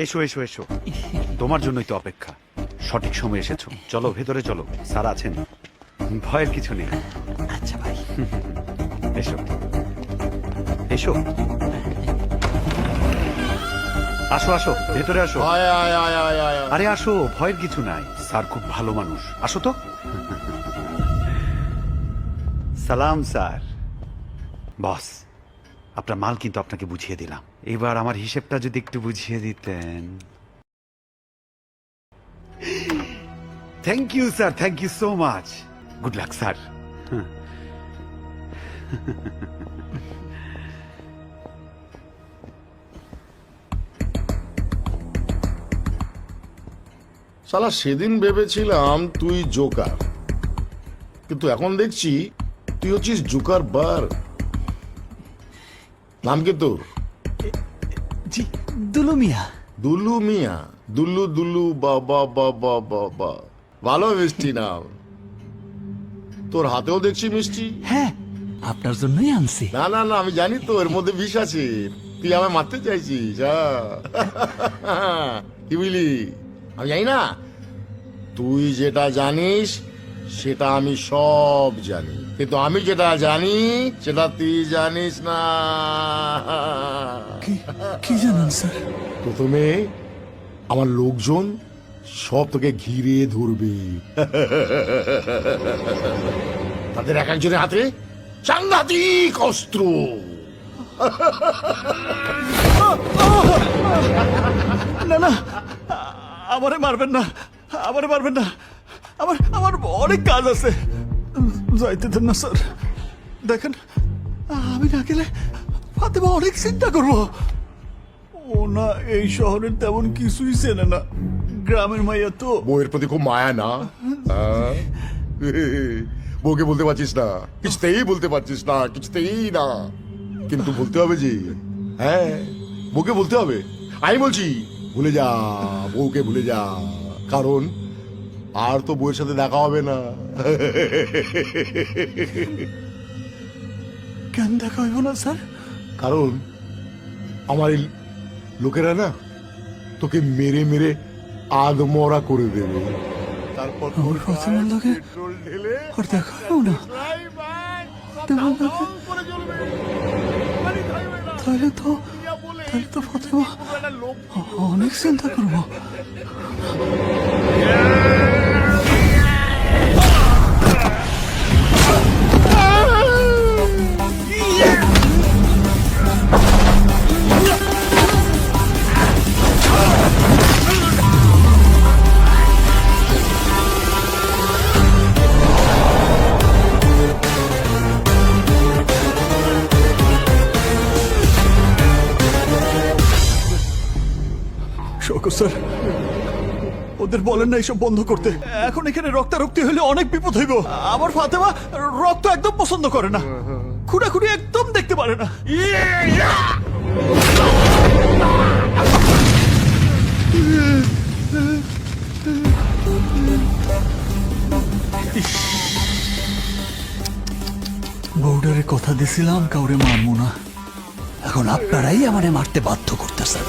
এসো এসো এসো, তোমার জন্যই তো অপেক্ষা। সঠিক সময় এসেছো, চলো ভেতরে চলো, স্যার আছেন, ভয়ের কিছু নেই। আচ্ছা ভাই। এসো এসো, আসো আসো ভেতরে আসো। আয় আয় আয় আয় আয় আয়। আরে আসো, ভয়ের কিছু নাই, স্যার খুব ভালো মানুষ, আসো তো। সালাম স্যার। বস, আপনার মাল কিন্তু আপনাকে বুঝিয়ে দিলাম, এবার আমার হিসেবটা যদি একটু বুঝিয়ে দিতেন। Thank you sir, thank you so much. Good luck sir. শালা সেদিন ভেবেছিলাম তুই জোকার, কিন্তু এখন দেখছি তুই হচ্ছিস জোকার বার। নাম কি তোর? জি, দুলু মিয়া। দুলু মিয়া? দুল্লু দুল্লু বাবা বাবা বাবা, ভালো মিষ্টি নাম। তোর হাতেও দেখছি মিষ্টি। হ্যাঁ, আপনার জন্যই আনছি। না না না, আমি জানি তো এর মধ্যে বিষ আছে, তুই আমায় মারতে চাইছিস। কি বুঝলি? আমি জানি না, তুই যেটা জানিস সেটা আমি সব জানি, কিন্তু আমি যেটা জানি সেটা তুই জানিস না। কি জানেন স্যার? প্রথমে আমার লোকজন সব তোকে ঘিরে ধরবে, তাদের এক একজনের হাতে সাংঘাতিক অস্ত্র। না না, আমারে মারবেন না, আমারে মারবেন না, আমার আমার অনেক কাজ আছে, যাইতে দেন না স্যার। দেখেন, আমি না গেলে ফাতেমা অনেক চিন্তা করবো। ও না এই শহরের তেমন কিছুই চেনে না, গ্রামের মাইয়া তো। বউয়ের প্রতি খুব মায়া না? হ্যাঁ? বউকে বলতে পারছিস না, কিছুতেই বলতে পারছিস না, কিছুতেই না, কিন্তু বলতে হবে যে। হ্যাঁ, বউকে বলতে হবে। আমি বলছি ভুলে যা, বউকে ভুলে যা, কারণ আর তো বউয়ের সাথে দেখা হবে না। কেন দেখা হইব না স্যার? কারণ আমার এই লোকেরা না তোকে মেরে মেরে আধমরা করে দেবে, তারপর আমার ফাতেমার লগে পেট্রোল ঢেলে আর দেখা হইব না? ফাতেমার লগে? তাহলে তো ফাতেমা অনেক চিন্তা করবো। শওকত স্যার, ওদের বলেন না এইসব বন্ধ করতে। এখন এখানে রক্তারক্তি হলে অনেক বিপদ হইব। আমার ফাতেমা রক্ত একদম পছন্দ করে না, খুঁড়াখুড়ি একদম দেখতে পারে না। বউডারে কথা দিছিলাম কাউরে মারবো না, এখন আপনারাই আমারে মারতে বাধ্য করতেছেন।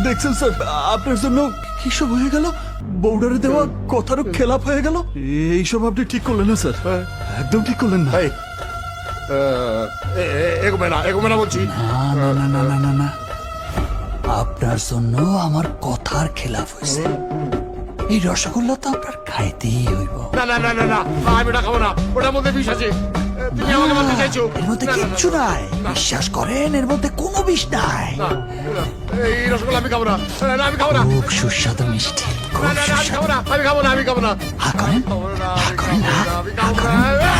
দেখছেন স্যার, আপনার জন্য কি সব হয়ে গেল, বউডারে দেওয়া কথারও খেলাপ হয়ে গেল। এইসব আপনি ঠিক করলেন না স্যার, একদম ঠিক করলেন না। এগোবে না বলছি। না না না না না না, আপনার জন্য আমার কথার খেলাপ হয়েছে। এই রসগোল্লা তো আপনার খাইতেই হইব। না না না না না আমি ওটা খাবো না, ওটার মধ্যে বিষ আছে। তুমি আমাকে মারতে চাইছো? এর মধ্যে না, না, কিচ্ছু না, নাই, বিশ্বাস করেন, এর মধ্যে কোনো বিষ নাই। না, না, এই রসগোল্লা আমি খাবো না, না, না, আমি খাবো না, খুব সুস্বাদু মিষ্টি, খুব না, না, না, আমি সুস্বাদু। খাবো না, আমি খাবো না, আমি খাবো না, হা করেন, খাবো না, হা আমি করেন, খাবো হা, না, আমি হা খাবো করেন। না।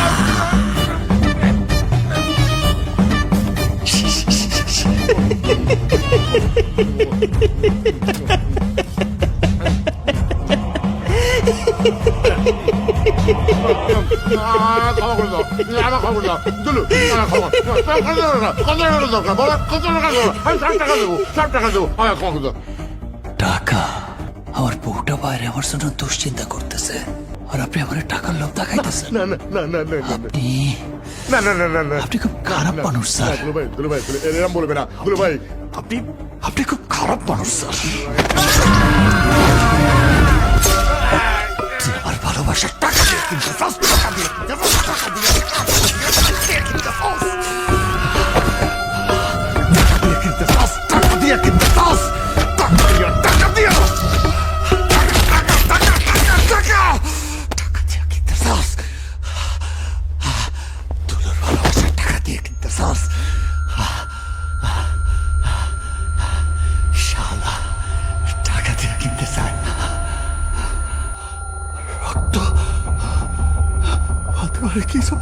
ক্ষমা করে দাও, আমার খবর দাও, দুলু, আমার খবর, কত টাকা দরকার বাবা, কত টাকা দরকার? আমি 60 টাকা দেবো, 60 টাকা দেবো, আমার ক্ষমা করে দাও। টাকা? আমার বউটা বাইরে আমার জন্য দুশ্চিন্তা করতেছে, আর আপনি আমার টাকার লোভ দেখাইতেছেন। না না না না না না আপনি না না না না না আপনি খুব খারাপ মানুষ স্যার। দুলু ভাই এরকম বলবে না, দুলু ভাই। আপনি আপনি খুব খারাপ মানুষ স্যার। তুই আমার ভালোবাসার টাকা দিয়ে কিনতে চাস, টাকা দিয়ে কিনতে চাস, টাকা দিয়ে কিনতে চাস, টাকা দিয়ে কিনতে চাস, টাকা দিয়ে কিনতে চাস, টাকা দিয়ে, টাকা দিয়ে, টাকা দিয়ে কিনতে চাস, তুলোর ভালোবাসার টাকা দিয়ে কিনতে চাস। শালা টাকা দিয়ে কিনতে চায়, রক্ত বন্ধ করে কি সব